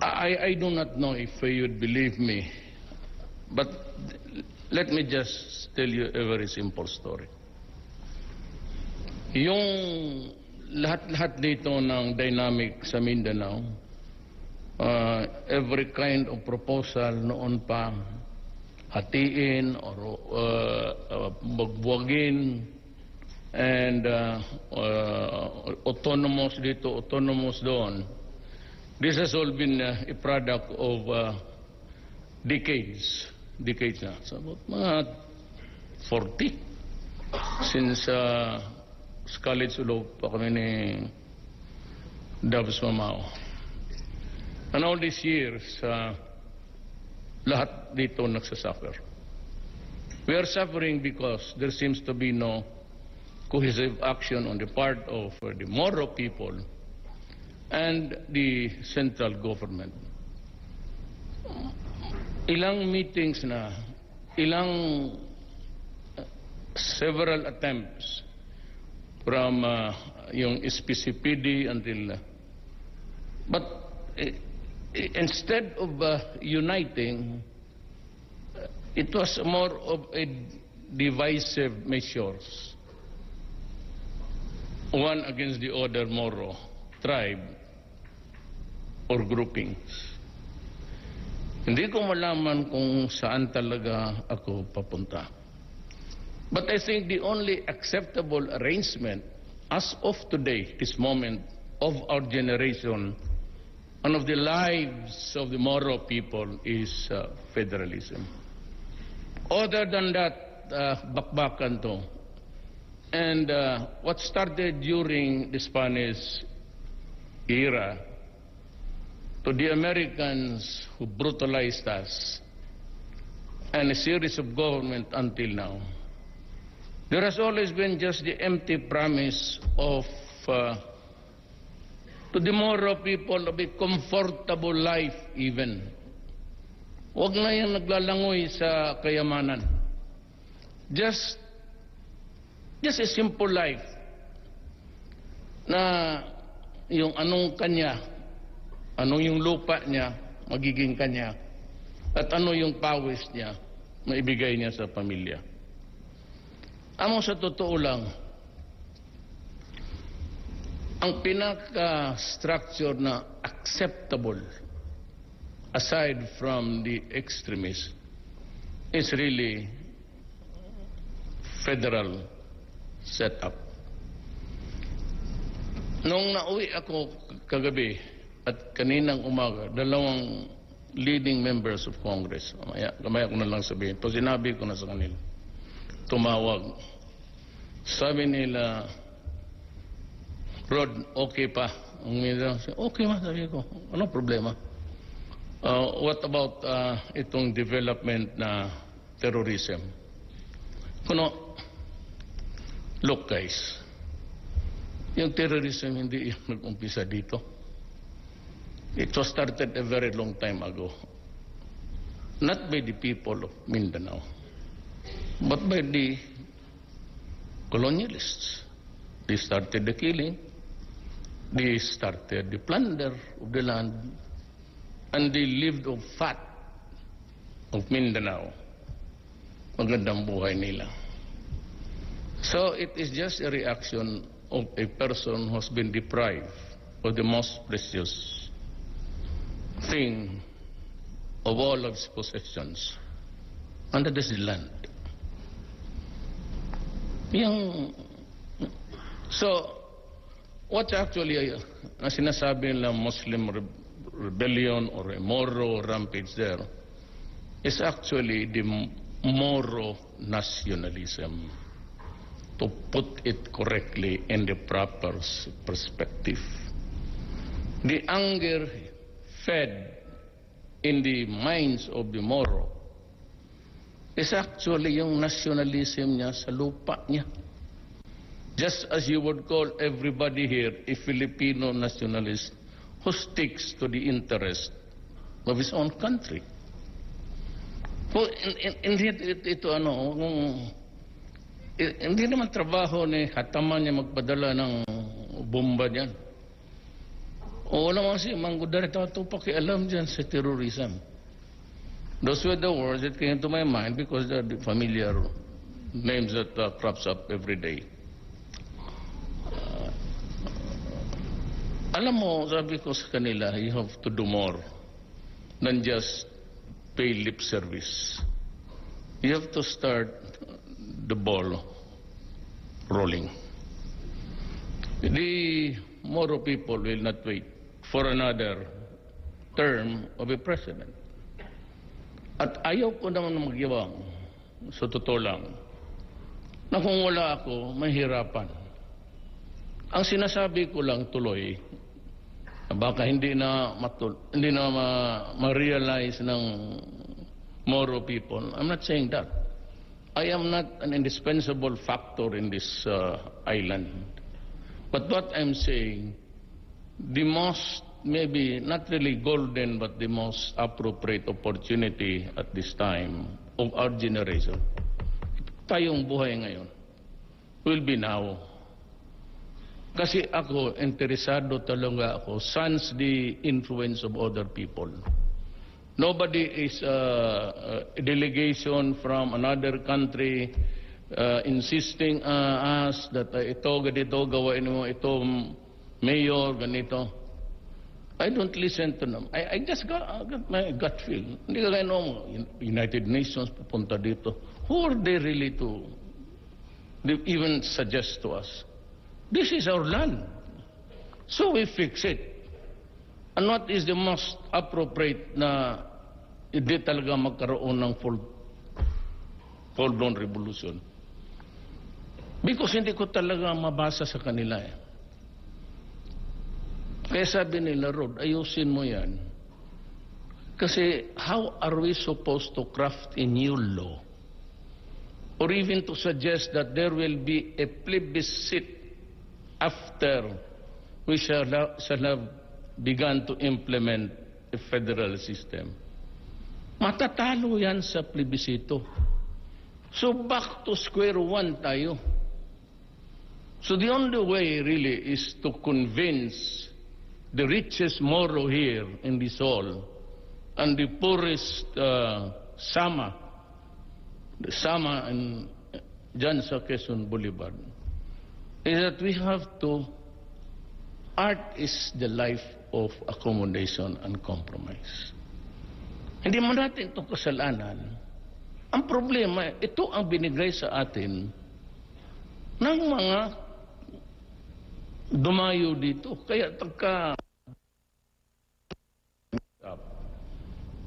I do not know if you would believe me, but let me just tell you a very simple story. Yung lahat-lahat dito ng dynamic sa Mindanao, every kind of proposal noon pa, hatiin or magbuwagin, and autonomous dito, autonomous doon. This has all been a product of decades na. So about mga 40 since college ulo pa kami ni Davos Mamao. And all these years, lahat dito nagsasuffer. We are suffering because there seems to be no cohesive action on the part of the Moro people and the central government. Ilang meetings na, several attempts from yung SPCPD until, but instead of uniting, it was more of a divisive measures, one against the other Moro tribe or groupings. Hindi ko malaman kung saan talaga ako papunta. But I think the only acceptable arrangement as of today, this moment of our generation, and of the lives of the Moro people is federalism. Other than that, bakbakan to. And what started during the Spanish era, to the Americans who brutalized us, and a series of government until now, there has always been just the empty promise of to the Moro people of a comfortable life even. Huwag na yung naglalangoy sa kayamanan. Just a simple life na yung anong kanya, anong yung lupa niya, magiging kanya, at ano yung pawis niya, maibigay niya sa pamilya. Amo sa totoo lang, ang pinaka-structure na acceptable aside from the extremists is really federal setup. Nung nauwi ako kagabi at kaninang umaga, dalawang leading members of Congress, kamaya ko na lang sabihin, to sinabi ko na sa kanila, tumawag. Sabi nila, Rod, okay pa? Okay ma, sabi ko. Ano problema? What about itong development na terrorism? Kuno, look guys, yung terrorism hindi nag-umpisa dito. It was started a very long time ago. Not by the people of Mindanao, but by the colonialists. They started the killing. They started the plunder of the land. And they lived off fat of Mindanao. Magandang buhay nila. So it is just a reaction of a person who has been deprived of the most precious thing of all of his possessions, and that is the land. So, what's actually sinasabi ng Muslim rebellion or a Moro rampage there is actually the Moro nationalism, to put it correctly in the proper perspective. The anger fed in the minds of the Moro is actually yung nationalism niya sa lupa niya. Just as you would call everybody here a Filipino nationalist who sticks to the interest of his own country. Well, hindi naman trabaho ni Hataman niya magpadala ng bomba niyan. O wala mga si Mango Duterte ito pakialam dyan sa terrorism. Those were the words that came to my mind because they're the familiar names that crops up every day. Alam mo, sabi ko sa kanila, you have to do more than just pay lip service. You have to start the ball rolling. The Moro people will not wait for another term of a president. At ayaw ko naman magyawang, sa totoo lang, na kung wala ako, mahirapan. Ang sinasabi ko lang tuloy, baka hindi na ma-realize ng Moro people. I'm not saying that. I am not an indispensable factor in this island. But what I'm saying, the most, maybe not really golden, but the most appropriate opportunity at this time of our generation, tayong buhay ngayon, will be now. Kasi ako, interesado talaga ako, sans the influence of other people. Nobody is a delegation from another country insisting us that ito, ganito, gawain mo, ito, mayor, ganito. I don't listen to them. I just got my gut feel. Hindi ka kaya United Nations pupunta dito. Who are they really to even suggest to us? This is our land. So we fix it. And what is the most appropriate na hindi talaga magkaroon ng full-blown revolution? Because hindi ko talaga mabasa sa kanila eh. Kaya sabi nila, Rod, ayusin mo yan. Kasi how are we supposed to craft a new law? Or even to suggest that there will be a plebiscite after we shall have begun to implement a federal system. Matatalo yan sa plebisito. So back to square one tayo. So the only way really is to convince the richest Moro here in this hall and the poorest Sama and dyan sa Quezon Boulevard, is that we have to, art is the life of accommodation and compromise. Hindi man natin ito kasalanan. Ang problema, ito ang binigay sa atin ng mga dumayo dito. Kaya tagka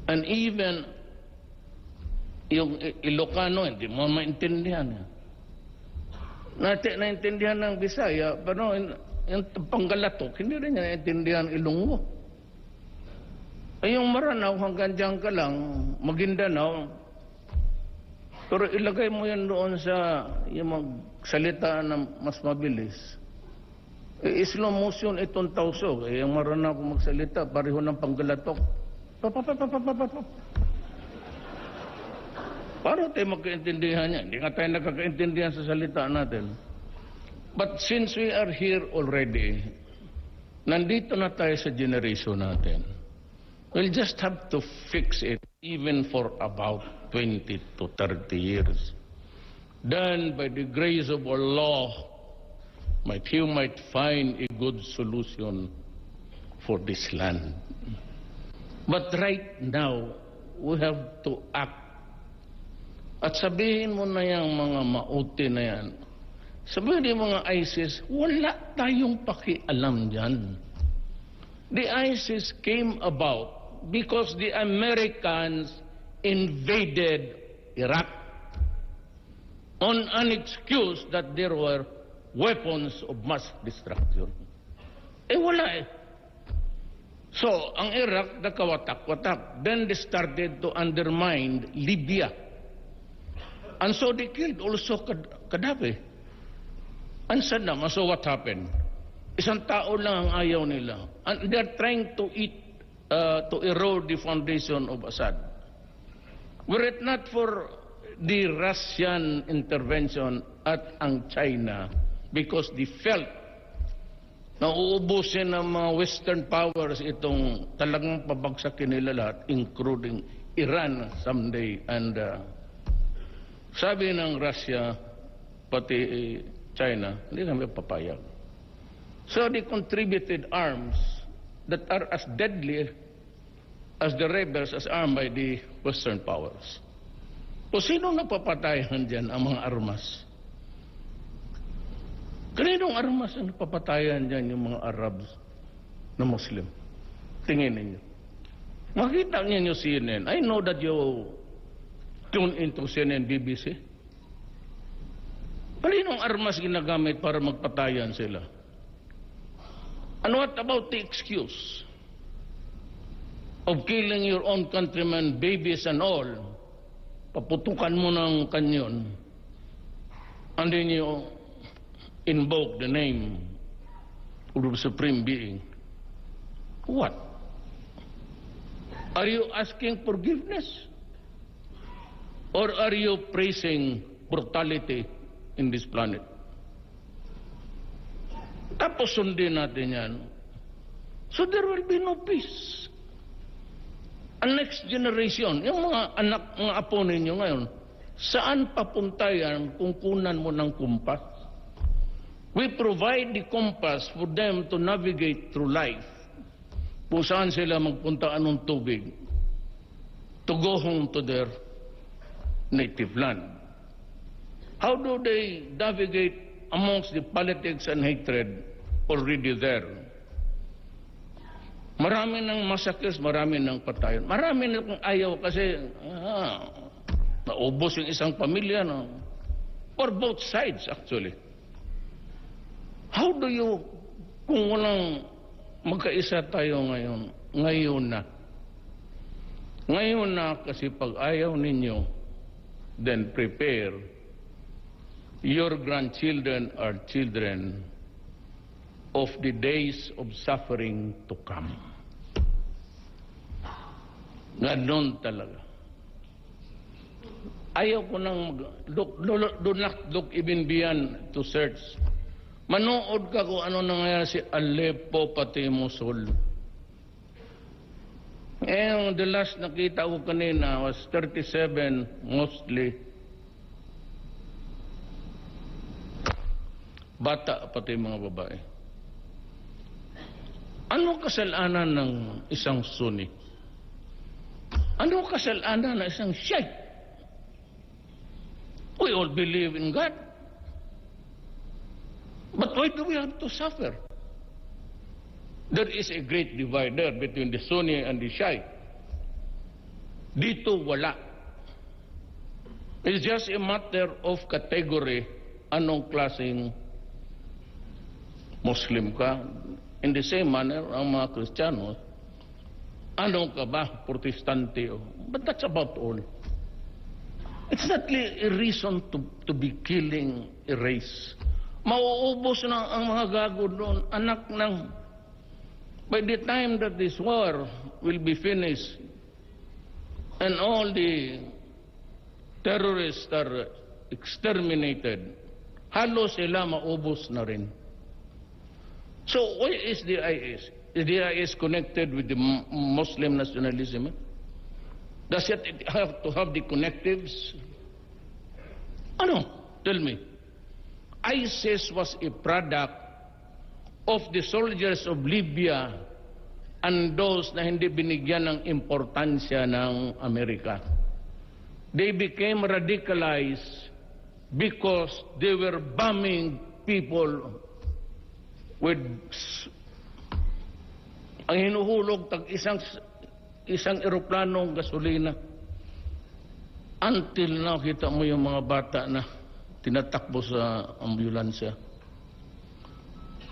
and even yung Ilocano, hindi mo maintindihan. Naintindihan ng Bisaya, pero yung Panggalatok, hindi rin niya naintindihan Ilonggo. Ay yung Maranao, hanggang dyan ka lang, Maguindanao, pero ilagay mo yan doon sa yung magsalita na mas mabilis. Slow motion itong tausog. Yung Maranao kung magsalita, pareho ng Panggalatok. Para tayo magkaintindihan niya. Hindi nga tayo nakakaintindihan sa salita natin. But since we are here already, nandito na tayo sa generation natin. We'll just have to fix it even for about 20 to 30 years. Then, by the grace of our law, you might find a good solution for this land. But right now, we have to act. At sabihin mo na yung mga mauti na yan, sabihin yung mga ISIS, wala tayong pakialam dyan. The ISIS came about because the Americans invaded Iraq on an excuse that there were weapons of mass destruction. Wala eh. So, ang Iraq, nakawatak-watak. Then they started to undermine Libya. And so they killed also Gaddafi. And Saddam. So what happened? Isang tao lang ang ayaw nila. And they're trying to erode the foundation of Assad. Were it not for the Russian intervention at ang China, because they felt nauubusin ng mga Western powers itong talagang pabagsakin nila lahat, including Iran someday. And sabi ng Russia, pati China, hindi kami papayag. So they contributed arms that are as deadly as the rebels as armed by the Western powers. O sino napapatayan dyan ang mga armas? Kaninong armas ang napapatayan dyan yung mga Arabs na Muslim? Tingin ninyo. Makita niyo CNN. I know that you tune into CNN, BBC. Kaninong armas ginagamit para magpatayan sila? And what about the excuse of killing your own countrymen, babies and all? Paputukan mo ng kanyon, and then you invoke the name of the Supreme Being. What? Are you asking forgiveness? Or are you praising brutality in this planet? Tapos sundin natin yan. So there will be no peace. Ang next generation, yung mga anak, mga apo ninyo ngayon, saan papunta yan kung kunan mo ng kumpas? We provide the compass for them to navigate through life. Kung saan sila magpuntaan ng tubig to go home to their native land. How do they navigate amongst the politics and hatred already there? Marami ng masakis, marami ng patayon. Marami ng ayaw kasi naubos yung isang pamilya. No? For both sides actually. How do you, kung walang magkaisa tayo ngayon, ngayon na kasi pag ayaw ninyo, then prepare. Your grandchildren are children of the days of suffering to come. Ganon talaga. Ayaw ko nang do not look even beyond to search. Manood ka kung ano nangyayari si Aleppo pati Mosul. The last nakita ko kanina was 37 mostly. Bata pati mga babae. Ano kasalanan ng isang Sunni? Ano kasalanan ng isang Shiite? We all believe in God. But why do we have to suffer? There is a great divide there between the Sunni and the Shiite. Dito wala. It's just a matter of category. Anong klaseng Muslim ka? In the same manner, ang mga Kristiyano, ano ka ba? Protestante. But that's about all. It's not a reason to be killing a race. Mauubos na ang mga gago doon. Anak ng... By the time that this war will be finished and all the terrorists are exterminated, halos sila maubos na rin. So why is the IS? Is the IS connected with the Muslim nationalism? Does it have to have the connectives? Ano? Tell me. ISIS was a product of the soldiers of Libya and those na hindi binigyan ng importansya ng Amerika. They became radicalized because they were bombing people with ang hinuhulog tag isang eroplanong gasolina. Until now, kita mo yung mga bata na tinatakbo sa ambulansya.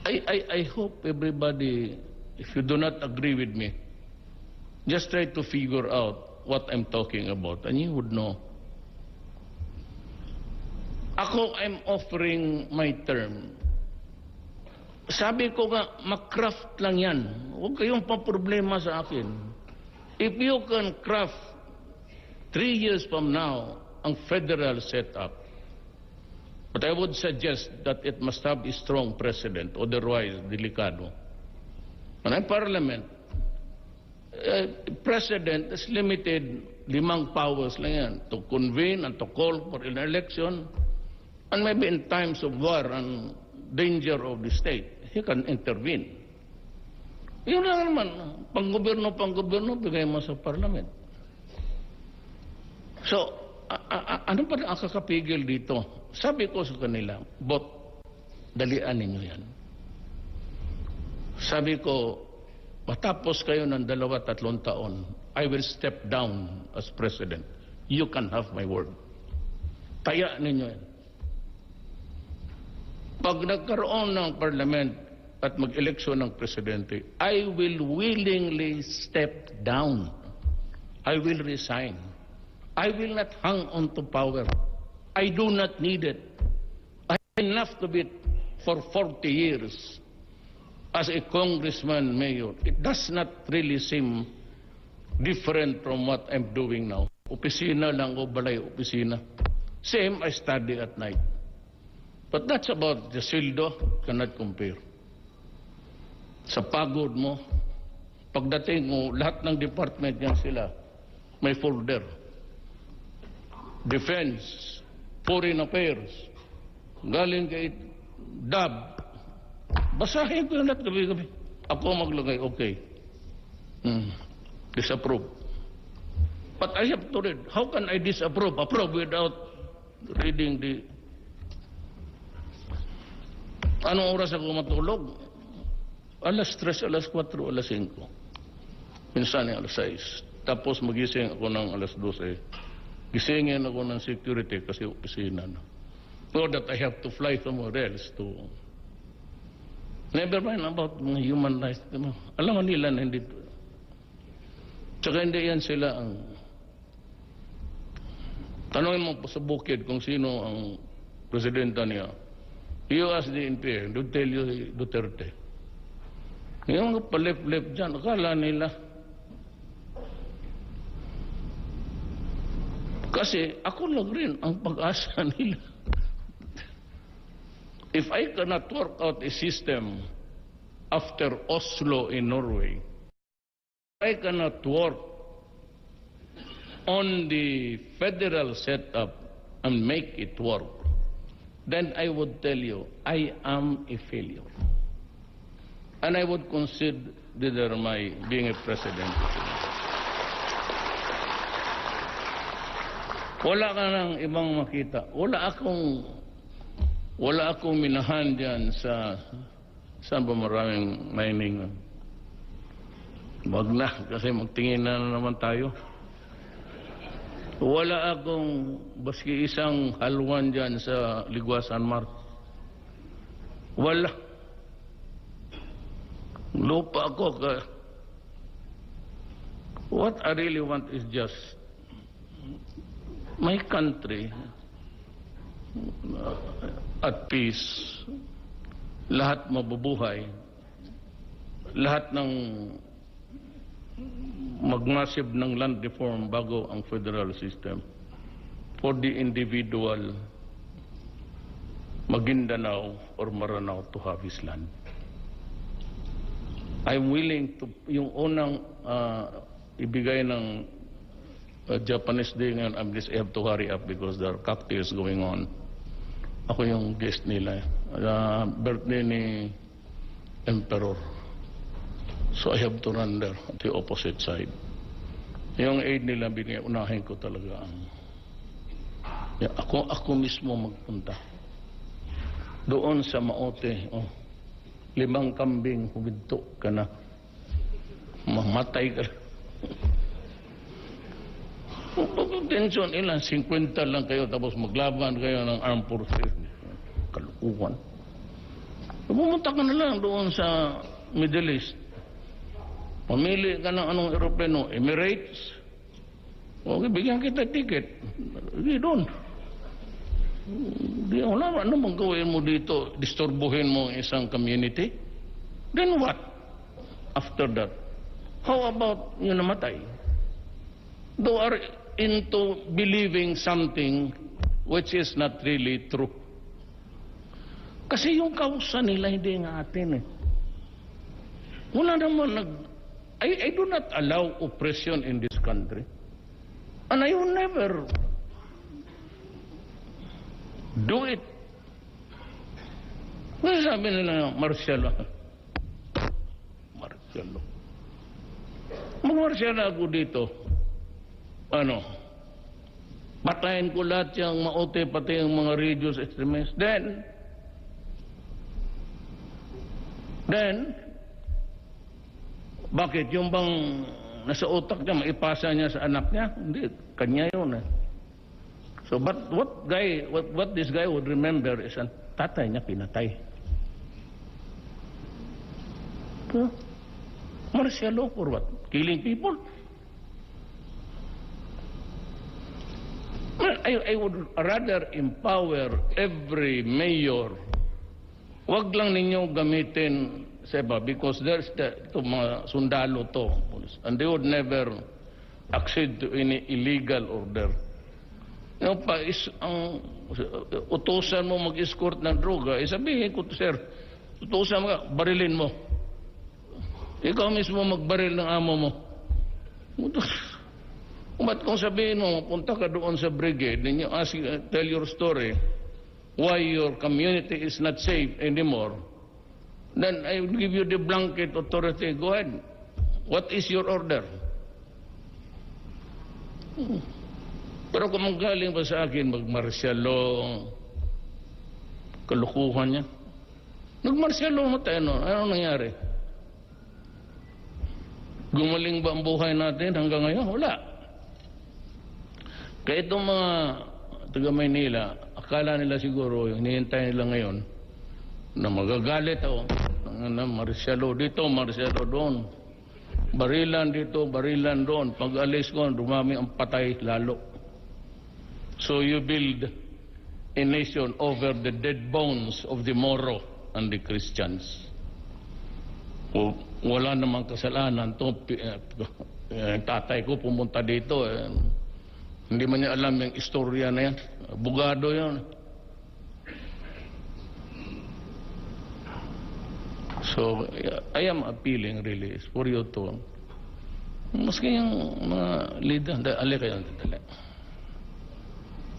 I hope everybody, if you do not agree with me, just try to figure out what I'm talking about and you would know. Ako, I'm offering my term. Sabi ko nga, mag-craft lang yan. Huwag kayong paproblema sa akin. If you can craft 3 years from now ang federal setup, But I would suggest that it must have a strong precedent, otherwise delikado. And ang parliament, president is limited, 5 powers lang yan, to convene and to call for an election, and maybe in times of war and danger of the state, he can intervene. Yun lang naman, pang-gobyerno, bigay mo sa parliament. So, ano pa ang kakapigil dito? Sabi ko sa kanila, dalian ninyo yan. Sabi ko, matapos kayo ng 2-3 taon, I will step down as president. You can have my word. Taya ninyo yan. Pag nagkaroon ng parliament at mag-eleksyon ng presidente, I will willingly step down. I will resign. I will not hang on to power. I do not need it. I have enough to be for 40 years as a congressman, mayor. It does not really seem different from what I'm doing now. Opisina lang o balay opisina. Same, I study at night. But that's about the sildo, cannot compare. Sa pagod mo, pagdating mo, lahat ng department niyan sila, may folder. Defense, Foreign Affairs, galing kay DAB. Basahin ko lahat gabi-gabi. Ako maglagay, okay. Disapprove. But I have to read. How can I disapprove? Approve without reading the... Anong oras ako matulog? Alas 3, alas 4, alas 5. Minsan alas 6. Tapos magising ako ng alas 12. Gisingin ako ng security kasi opisina na. So that I have to fly somewhere else to... Never mind about human rights. Alam mo nila na hindi... Tsaka hindi yan sila ang... Tanongin mo po sa bukid kung sino ang presidenta niya. You ask the NPA, they'll tell you Duterte. Yung palip-lip dyan, akala nila... Kasi ako lang rin ang pag-asa nila. If I cannot work out a system after Oslo in Norway, I cannot work on the federal setup and make it work, then I would tell you, I am a failure. And I would consider my being a president. Wala ka nang ibang makita. Wala akong minahan dyan sa saan ba maraming mining. Wag na, kasi magtingin na naman tayo. Wala akong baski isang halwan dyan sa Ligwasan Mart. Wala. Lupa ako ka. What I really want is just my country at peace, lahat mabubuhay, lahat ng magmasib ng land reform bago ang federal system, for the individual Maguindanao or Maranao to have his land. I'm willing to, yung unang ibigay ng Japanese Day ngayon, I have to hurry up because there are cocktails going on. Ako yung guest nila. Birthday ni Emperor. So I have to run there at the opposite side. Yung aid nila, unahin ko talaga. Ako mismo magpunta. Doon sa Maote, 5 kambing, humidto ka na. Mamatay ka. Tensyon, ilan? 50 lang kayo, tapos maglaban kayo ng armed forces. Kalukuhan. Pumunta ka na lang doon sa Middle East. Pamili ka ng anong aeroplano, Emirates. Okay, bigyan kita ticket. Hindi doon. Di wala, ano bang gawin mo dito? Disturbuhin mo isang community? Then what? After that? How about yung namatay? They are into believing something which is not really true. Kasi yung kausa nila hindi nga atin eh. Wala naman I do not allow oppression in this country. And I will never do it. Kung sabi nila, martial law. Mag-martial ako dito. Patayin ko lahat yung maote, pati yung mga religious extremists. Then, bakit? Yung bang nasa utak niya, maipasa niya sa anak niya? Hindi, kanya yun eh. So, but what this guy would remember is ang tatay niya pinatay. So, martial law for what? Killing people? I would rather empower every mayor. Wag lang ninyo gamitin sa iba because there's mga sundalo to. And they would never accede to any illegal order. Ang utusan mo mag-escort ng droga, sabihin ko, sir, utusan mo, barilin mo. Ikaw mismo magbaril ng amo mo. Ba't kung sabihin mo, punta ka doon sa brigade, and you tell your story, why your community is not safe anymore, then I will give you the blanket authority. Go ahead. What is your order? Pero kung manggaling pa sa akin, mag-martial law, kalukuhan niya. Nag-martial law mo tayo, no? Ano nangyari? Gumaling ba ang buhay natin hanggang ngayon? Wala. Kaya itong mga taga Maynila, akala nila siguro, yung hinihintay nila ngayon, na magagalit ako, na martial law dito, martial law doon. Barilan dito, barilan doon. Pag alis ko, dumami ang patay lalo. So you build a nation over the dead bones of the Moro and the Christians. Wala namang kasalanan to. Tatay ko pumunta dito. Hindi man niya alam yung istorya na yan. Abogado yan. So, I am appealing really for you to, maski yung mga leader, ali kayo, dali.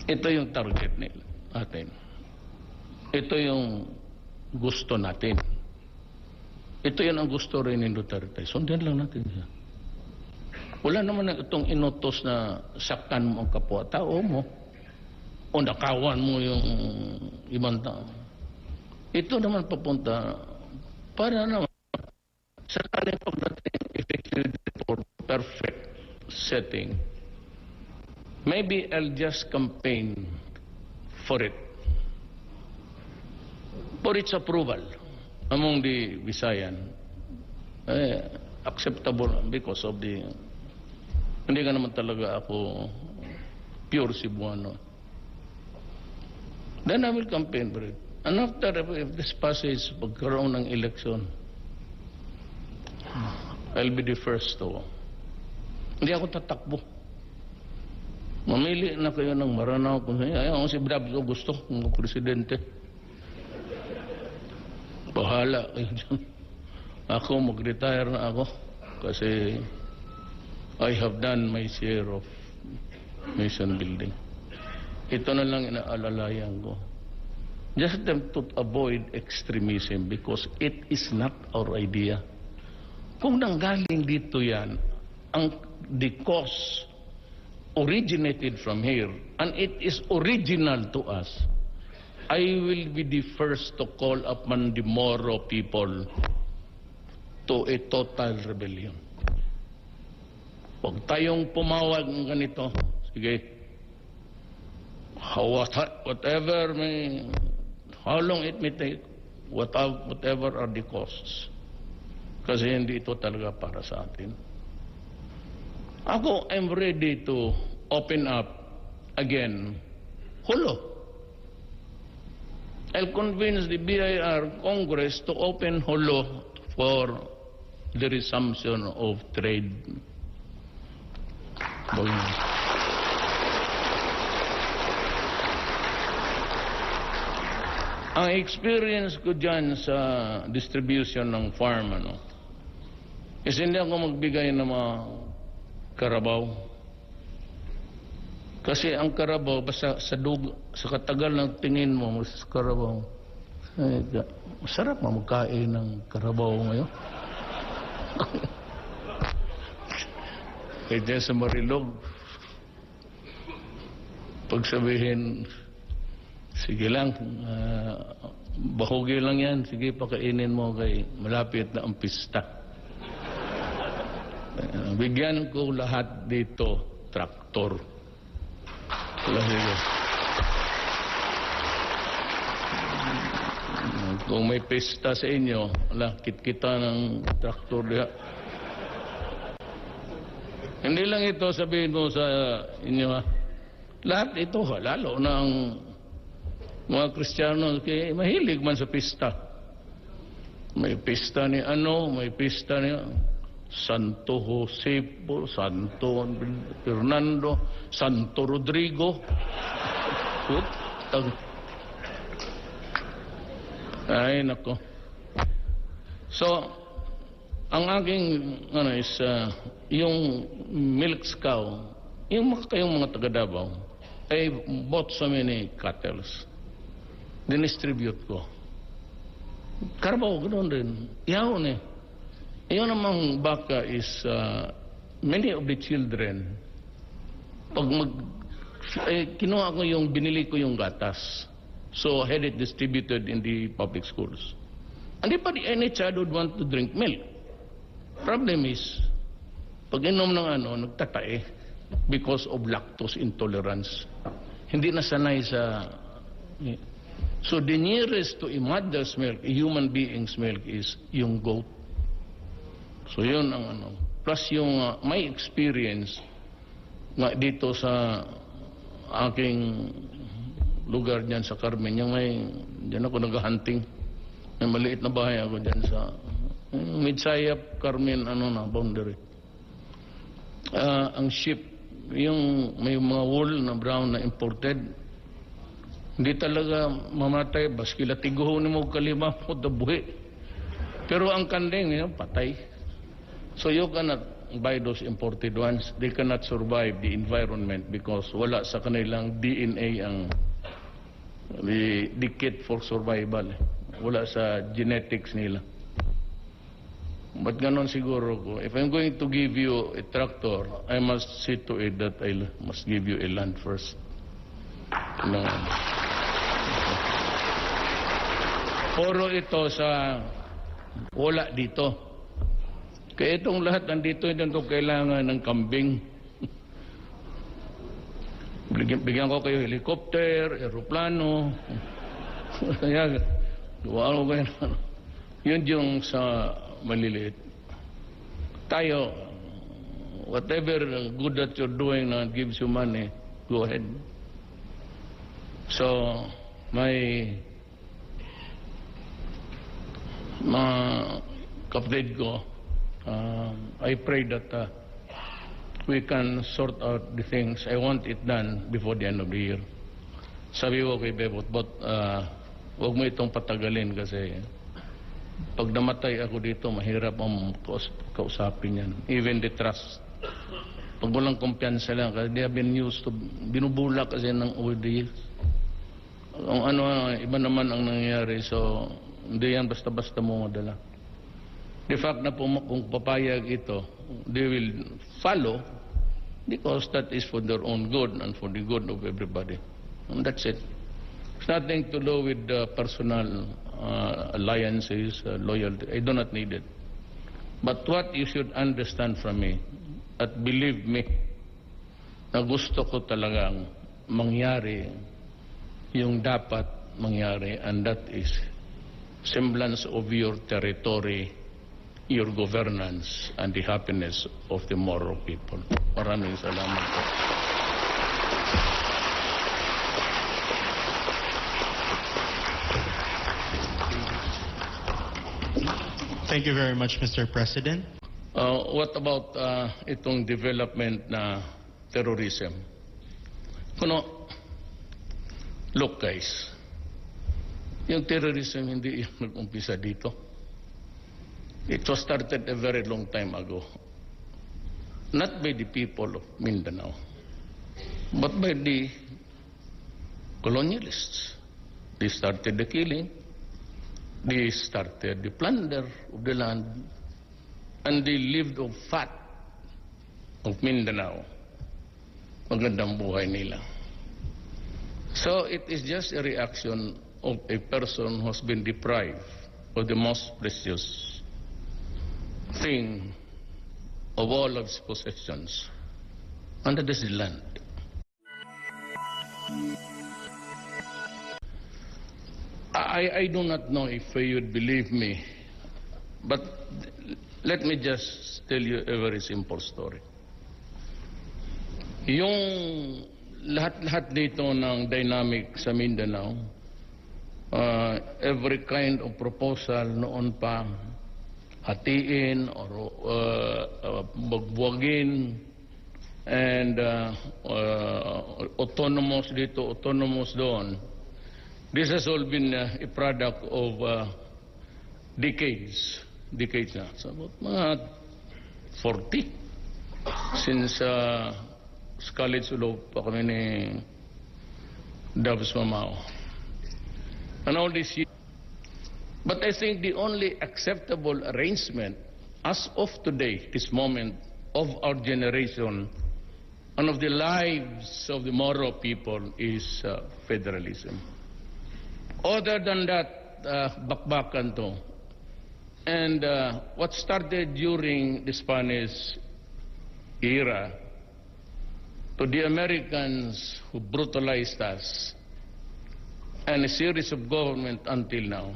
Ito yung target nila, atin. Ito yung gusto natin. Ito yan ang gusto rin ni Duterte. Sundan lang natin siya. Wala naman itong inutos na saktan mo ang kapwa-tao mo o nakawan mo yung ibang tao. Ito naman papunta para naman sa kaling pagdating effective for perfect setting. Maybe I'll just campaign for it. For its approval among the Visayan. Acceptable because of the... Hindi ka naman talaga ako pure Cebuano. Then I will campaign for it. And after, if this passes, pagkaroon ng election, I'll be the first to. Hindi ako tatakbo. Mamili na kayo ng Maranao. Ayaw, si Brad ko gusto, ng presidente. Bahala kayo dyan. Ako, mag-retire na ako. Kasi I have done my share of nation building. Ito na lang inaalalayan ko. Just to avoid extremism because it is not our idea. Kung nanggaling dito yan, the cause originated from here and it is original to us, I will be the first to call upon the Moro people to a total rebellion. Huwag tayong pumawag ng ganito. Sige. Whatever may... How long it may take, whatever are the costs. Kasi hindi ito talaga para sa atin. Ako, I'm ready to open up again. Hulo. I'll convince the BIR Congress to open Hulo for the resumption of trade. Ang experience ko dyan sa distribution ng farm, is hindi ako magbigay ng mga karabaw. Kasi ang karabaw, basta sa katagal ng tingin mo, mas karabaw. Ay, masarap magkain ng karabaw ngayon. Kaya dyan sa Marilog, pagsabihin, sige lang, bahugi lang yan, sige pakainin mo kay malapit na ang pista. Bigyan ko lahat dito, traktor. Kung may pista sa inyo, kita ng traktor diha. Hindi lang ito sabihin mo sa inyo, ha? Lahat ito, lalo na ang mga Kristiyano, kaya mahilig man sa pista. May pista ni may pista ni Santo Josefo, Santo Fernando, Santo Rodrigo. Ay, nako. So, ang aking is yung milk cow, kayong mga taga-Davao, I bought so many cattle. Dinistribute ko. Karabaw, ganoon rin. Iyaw eh. Iyon namang baka is many of the children, pag kinuha ko binili ko yung gatas. So I had it distributed in the public schools. And if any child would want to drink milk, problem is, pag inom ng nagtatae because of lactose intolerance. Hindi nasanay sa... So the nearest to a mother's milk, a human being's milk, is yung goat. So yun ang Plus yung my experience nga dito sa aking lugar dyan sa Carmen, dyan ako nag-hunting. May maliit na bahay ako dyan sa Midsayap, Carmen, boundary. Ang sheep, yung may mga wool na brown na imported, hindi talaga mamatay, baski latiguhon mo kalima mo dabuhi. Pero ang kanding, patay. So you cannot buy those imported ones. They cannot survive the environment because wala sa kanilang DNA ang the kit for survival. Wala sa genetics nila. But ganon siguro ko. If I'm going to give you a tractor, I must see to it that I must give you a land first. Puro ito sa wala dito. Kaya itong lahat nandito, hindi ito kailangan ng kambing. Bigyan ko kayo helicopter, aeroplano. Gawa ko kayo. Yun yung sa maliliit. Tayo, whatever good that you're doing na gives you money, go ahead. So, mga kapatid ko, I pray that we can sort out the things. I want it done before the end of the year. Sabi ko kay Bebot, but huwag mo itong patagalin kasi pag namatay ako dito, mahirap ang kausapin yan. Even the trust. Pag walang kumpiyansa lang, kasi they have been used to, binubula kasi ng over the years. Iba naman ang nangyayari, so hindi yan basta-basta mo madala. The fact na kung papayag ito, they will follow because that is for their own good and for the good of everybody. And that's it. It's nothing to do with personal alliances, loyalty. I do not need it. But what you should understand from me, at believe me, na gusto ko talagang mangyari yung dapat mangyari, and that is semblance of your territory, your governance, and the happiness of the Moro people. Maraming salamat po. Thank you very much, Mr. President. What about itong development na terrorism? Look guys, Yung terrorism hindi yan nag-umpisa dito. It was started a very long time ago. Not by the people of Mindanao, but by the colonialists. They started the killing. They started the plunder of the land. And they lived off fat of Mindanao. Magandang buhay nila. So it is just a reaction of a person who has been deprived of the most precious thing of all of his possessions, and that is the land. I do not know if you would believe me, but let me just tell you a very simple story. Yung lahat-lahat dito ng dynamic sa Mindanao, every kind of proposal noon pa, hatiin or bagbuwagin, and autonomous dito, autonomous doon. This has all been a product of decades na. So about mga 40 since college ulo pa kami ni Dabs Mamao. And all this year. But I think the only acceptable arrangement as of today, this moment of our generation, and of the lives of the Moro people is federalism. Other than that, bakbakan to. And what started during the Spanish era, to the Americans who brutalized us, and a series of government until now,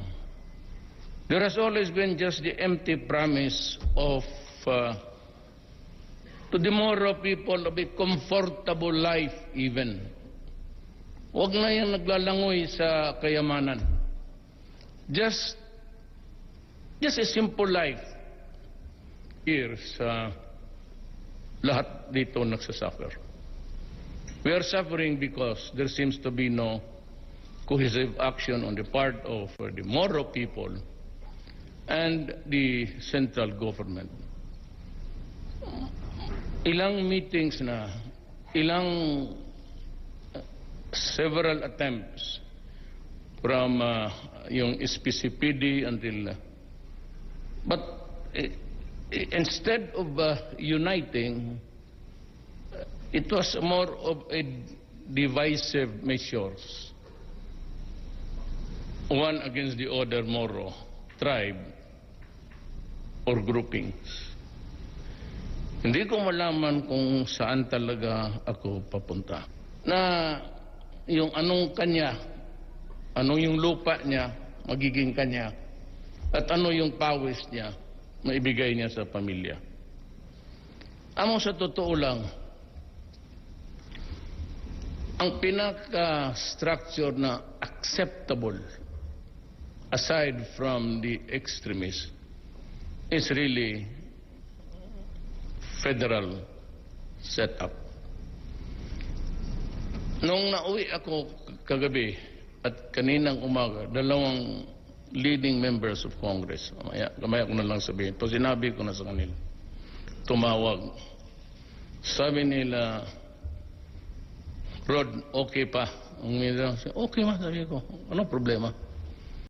there has always been just the empty promise of, to the Moro people, of a comfortable life even. Huwag na yung naglalangoy sa kayamanan. Just a simple life. Here sa lahat dito nagsasuffer. We are suffering because there seems to be no cohesive action on the part of the Moro people and the central government. Ilang meetings na, several attempts from yung SPCPD until, but instead of uniting, it was more of a divisive measures, one against the other Moro tribe or groupings. Hindi ko malaman kung saan talaga ako papunta. Na yung anong kanya, anong yung lupa niya, magiging kanya, at ano yung pawis niya, maibigay niya sa pamilya. Amo sa totoo lang, ang pinaka-structure na acceptable aside from the extremists is really federal setup. Nung nauwi ako kagabi at kaninang umaga, dalawang leading members of Congress, kamaya ko na lang sabihin, to sinabi ko na sa kanila, tumawag. Sabi nila, Rod, okay pa? Okay ma, sabi ko, anong problema?